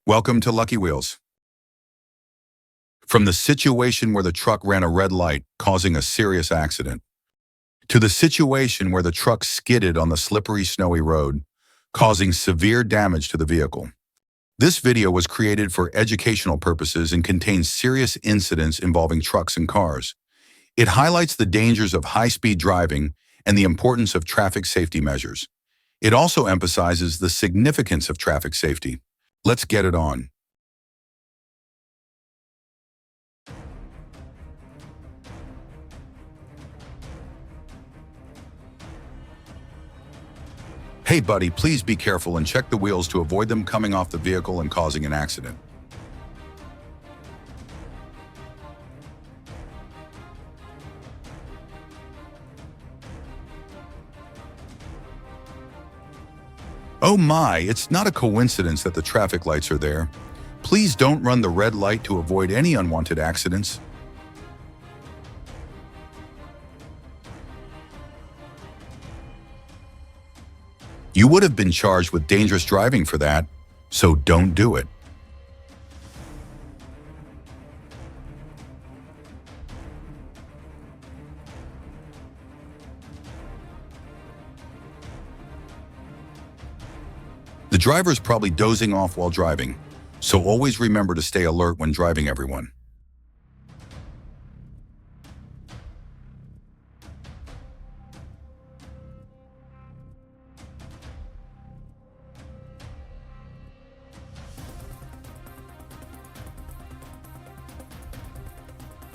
Welcome to Lucky Wheels. From the situation where the truck ran a red light, causing a serious accident, to the situation where the truck skidded on the slippery, snowy road, causing severe damage to the vehicle. This video was created for educational purposes and contains serious incidents involving trucks and cars. It highlights the dangers of high-speed driving and the importance of traffic safety measures. It also emphasizes the significance of traffic safety. Let's get it on. Hey buddy, please be careful and check the wheels to avoid them coming off the vehicle and causing an accident. Oh my, it's not a coincidence that the traffic lights are there. Please don't run the red light to avoid any unwanted accidents. You would have been charged with dangerous driving for that, so don't do it. The driver's probably dozing off while driving, so always remember to stay alert when driving, everyone.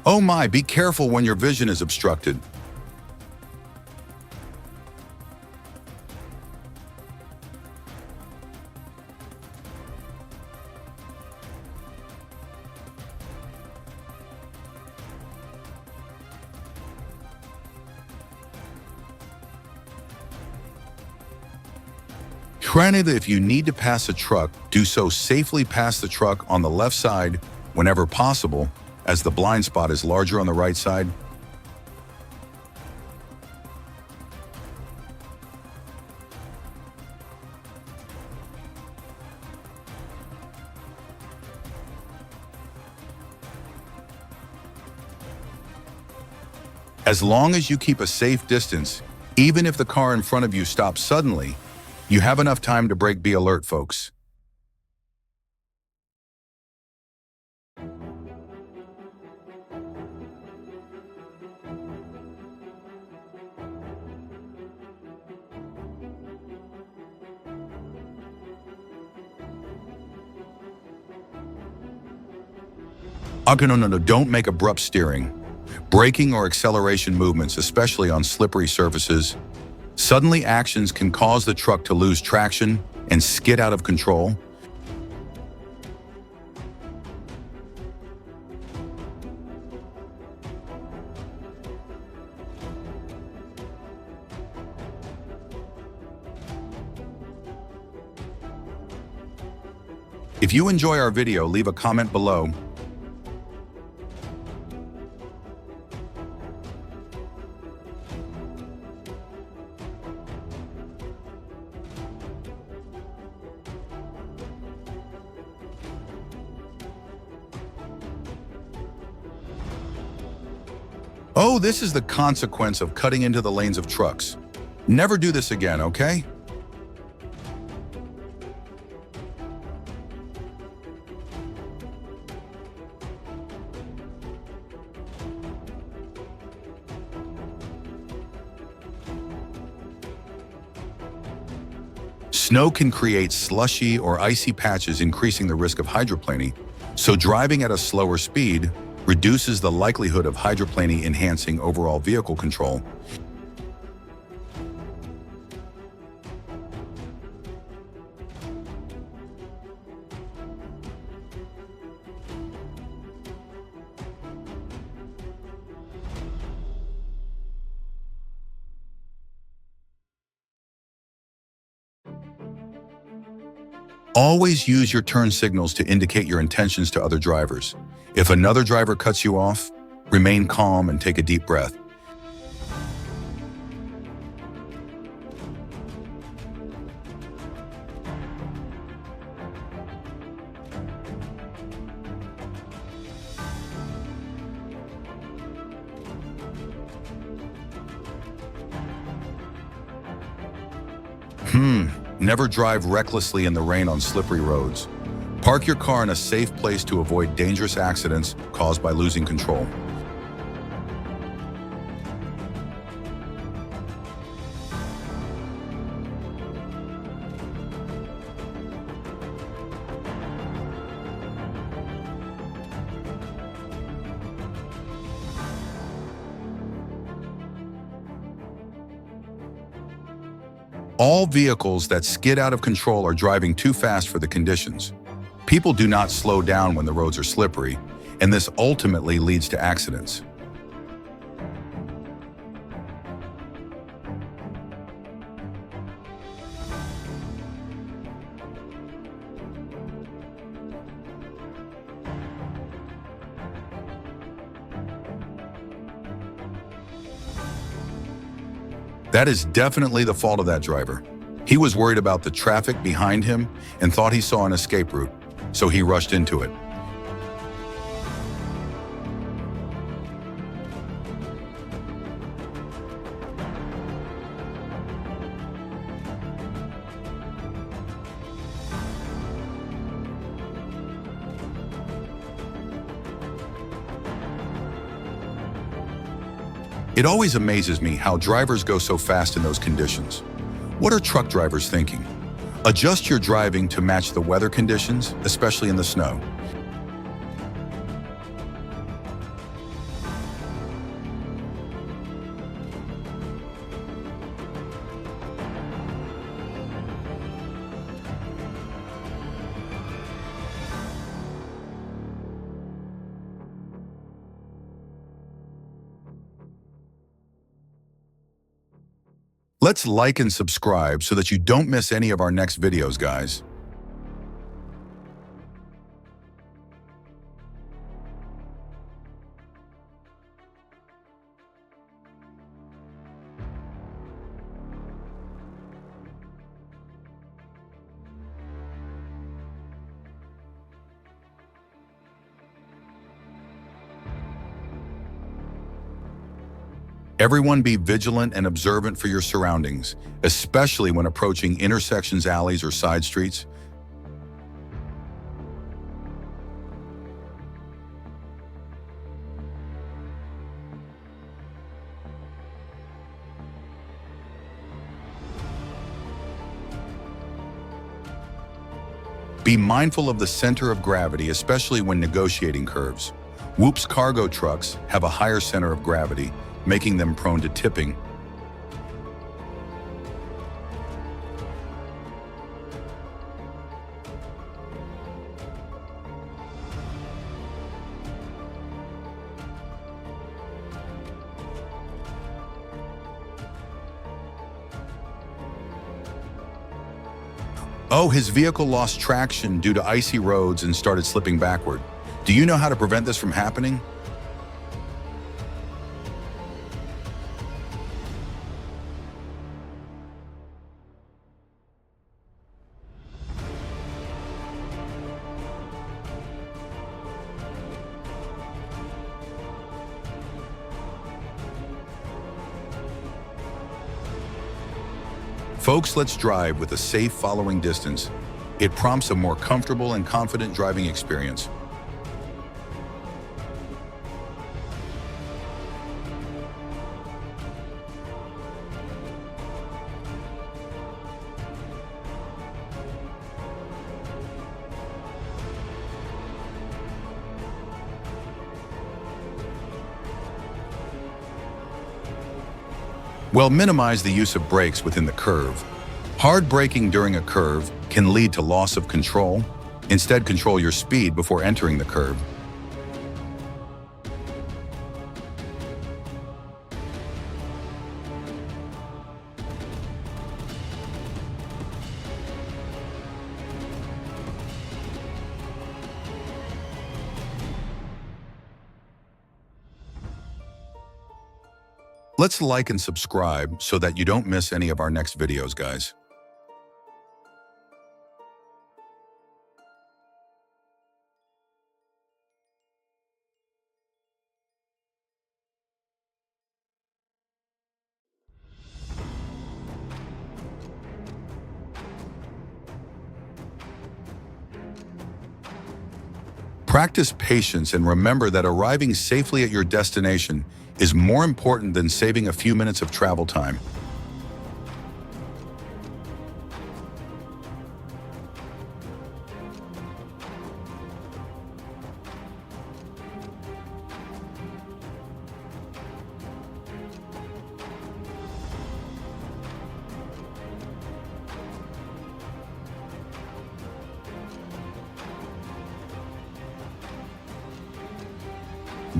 Oh my, be careful when your vision is obstructed. Granted, if you need to pass a truck, do so safely past the truck on the left side whenever possible, as the blind spot is larger on the right side. As long as you keep a safe distance, even if the car in front of you stops suddenly, you have enough time to brake. Be alert, folks. No, don't make abrupt steering, braking, or acceleration movements, especially on slippery surfaces. Suddenly actions can cause the truck to lose traction and skid out of control. If you enjoy our video, leave a comment below. Oh, this is the consequence of cutting into the lanes of trucks. Never do this again, okay? Snow can create slushy or icy patches, increasing the risk of hydroplaning, so driving at a slower speed reduces the likelihood of hydroplaning, enhancing overall vehicle control. Always use your turn signals to indicate your intentions to other drivers. If another driver cuts you off, remain calm and take a deep breath. Never drive recklessly in the rain on slippery roads. Park your car in a safe place to avoid dangerous accidents caused by losing control. All vehicles that skid out of control are driving too fast for the conditions. People do not slow down when the roads are slippery, and this ultimately leads to accidents. That is definitely the fault of that driver. He was worried about the traffic behind him and thought he saw an escape route, so he rushed into it. It always amazes me how drivers go so fast in those conditions. What are truck drivers thinking? Adjust your driving to match the weather conditions, especially in the snow. Let's like and subscribe so that you don't miss any of our next videos, guys. Everyone be vigilant and observant for your surroundings, especially when approaching intersections, alleys, or side streets. Be mindful of the center of gravity, especially when negotiating curves. Whoop's cargo trucks have a higher center of gravity, making them prone to tipping. Oh, his vehicle lost traction due to icy roads and started slipping backward. Do you know how to prevent this from happening? Folks, let's drive with a safe following distance. It prompts a more comfortable and confident driving experience. Well, minimize the use of brakes within the curve. Hard braking during a curve can lead to loss of control. Instead, control your speed before entering the curve. Let's like and subscribe so that you don't miss any of our next videos, guys. Practice patience and remember that arriving safely at your destination is more important than saving a few minutes of travel time.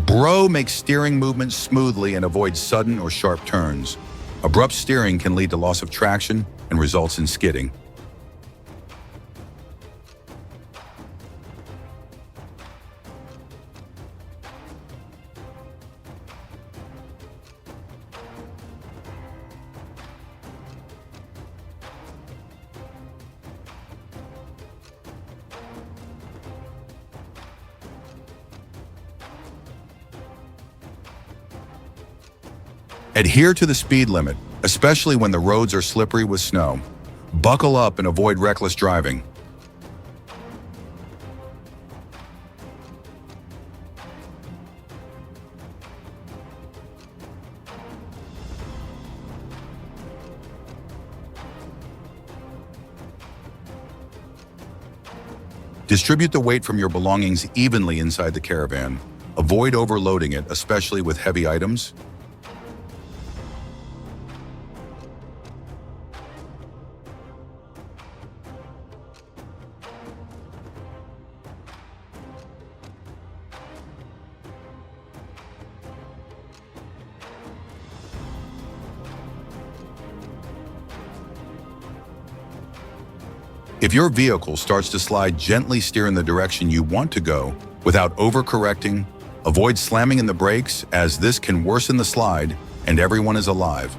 Bro makes steering movements smoothly and avoids sudden or sharp turns. Abrupt steering can lead to loss of traction and results in skidding. Adhere to the speed limit, especially when the roads are slippery with snow. Buckle up and avoid reckless driving. Distribute the weight from your belongings evenly inside the caravan. Avoid overloading it, especially with heavy items. If your vehicle starts to slide, gently steer in the direction you want to go without overcorrecting. Avoid slamming in the brakes, as this can worsen the slide and everyone is alive.